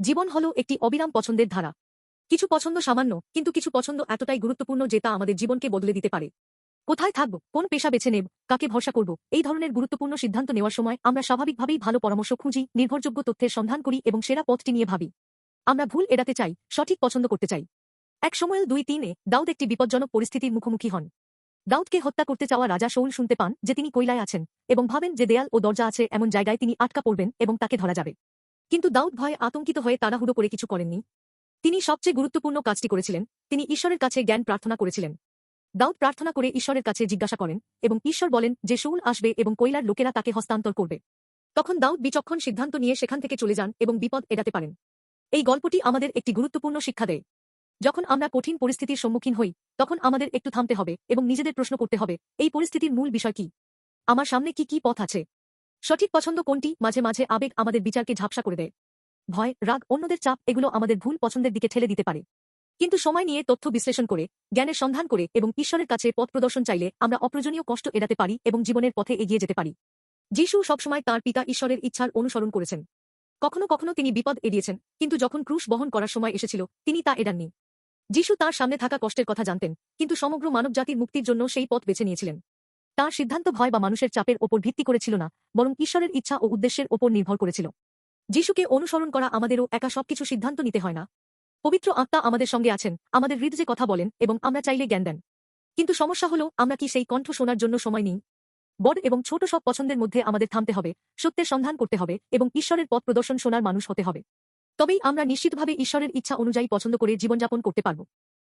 জীবন হলো একটি অবিরাম পছন্দের ধারা। কিছু পছন্দ সামান্য, কিন্তু কিছু পছন্দ এতটাই গুরুত্বপূর্ণ যে তা আমাদের জীবনকে বদলে দিতে পারে। কোথায় থাকব, কোন পেশা বেছে নেব, কাকে ভরসা করব, এই ধরনের গুরুত্বপূর্ণ সিদ্ধান্ত নেওয়ার সময় আমরা স্বাভাবিকভাবেই ভালো পরামর্শ খুঁজি, নির্ভরযোগ্য তথ্যের সন্ধান করি এবং সেরা পথটি নিয়ে ভাবি। আমরা ভুল এড়াতে চাই, সঠিক পছন্দ করতে চাই। ১ সময়েল ২-৩-এ দাউদ একটি বিপজ্জনক পরিস্থিতির মুখোমুখি হন। দাউদকে হত্যা করতে চাওয়া রাজা শাউল শুনতে পান যে তিনি কৈলায় আছেন এবং ভাবেন যে দেয়াল ও দরজা আছে এমন জায়গায় তিনি আটকা পড়বেন এবং তাকে ধরা যাবে। কিন্তু দাউদ ভয়ে আতঙ্কিত হয়ে তাড়াহুড়ো করে কিছু করেননি। তিনি সবচেয়ে গুরুত্বপূর্ণ কাজটি করেছিলেন, তিনি ঈশ্বরের কাছে জ্ঞান প্রার্থনা করেছিলেন। দাউদ প্রার্থনা করে ঈশ্বরের কাছে জিজ্ঞাসা করেন এবং ঈশ্বর বলেন যে শাউল আসবে এবং কৈলার লোকেরা তাকে হস্তান্তর করবে। তখন দাউদ বিচক্ষণ সিদ্ধান্ত নিয়ে সেখান থেকে চলে যান এবং বিপদ এড়াতে পারেন। এই গল্পটি আমাদের একটি গুরুত্বপূর্ণ শিক্ষা দেয়। যখন আমরা কঠিন পরিস্থিতির সম্মুখীন হই, তখন আমাদের একটু থামতে হবে এবং নিজেদের প্রশ্ন করতে হবে, এই পরিস্থিতির মূল বিষয় কি? আমার সামনে কি পথ আছে? সঠিক পছন্দ কোনটি? মাঝে মাঝে আবেগ আমাদের বিচারকে ঝাপসা করে দেয়। ভয়, রাগ, অন্যদের চাপ এগুলো আমাদের ভুল পছন্দের দিকে ঠেলে দিতে পারে। কিন্তু সময় নিয়ে তথ্য বিশ্লেষণ করে, জ্ঞানের সন্ধান করে এবং ঈশ্বরের কাছে পথ প্রদর্শন চাইলে আমরা অপ্রয়োজনীয় কষ্ট এড়াতে পারি এবং জীবনের পথে এগিয়ে যেতে পারি। যিশু সবসময় তাঁর পিতা ঈশ্বরের ইচ্ছার অনুসরণ করেছেন। কখনো কখনো তিনি বিপদ এড়িয়েছেন, কিন্তু যখন ক্রুশ বহন করার সময় এসেছিল, তিনি তা এড়াননি। যিশু তাঁর সামনে থাকা কষ্টের কথা জানতেন, কিন্তু সমগ্র মানবজাতির মুক্তির জন্য সেই পথ বেছে নিয়েছিলেন। তাঁর সিদ্ধান্ত ভয় বা মানুষের চাপের ওপর ভিত্তি করেছিল না, বরং ঈশ্বরের ইচ্ছা ও উদ্দেশ্যের ওপর নির্ভর করেছিল। যিশুকে অনুসরণ করা আমাদেরও একা সবকিছু সিদ্ধান্ত নিতে হয় না। পবিত্র আত্মা আমাদের সঙ্গে আছেন, আমাদের হৃদয়ে কথা বলেন এবং আমরা চাইলে জ্ঞান দেন। কিন্তু সমস্যা হলো, আমরা কি সেই কণ্ঠ শোনার জন্য সময় নিই? বড় এবং ছোট সব পছন্দের মধ্যে আমাদের থামতে হবে, সত্যের সন্ধান করতে হবে এবং ঈশ্বরের পথ প্রদর্শন শোনার মানুষ হতে হবে। তবেই আমরা নিশ্চিতভাবে ঈশ্বরের ইচ্ছা অনুযায়ী পছন্দ করে জীবনযাপন করতে পারব।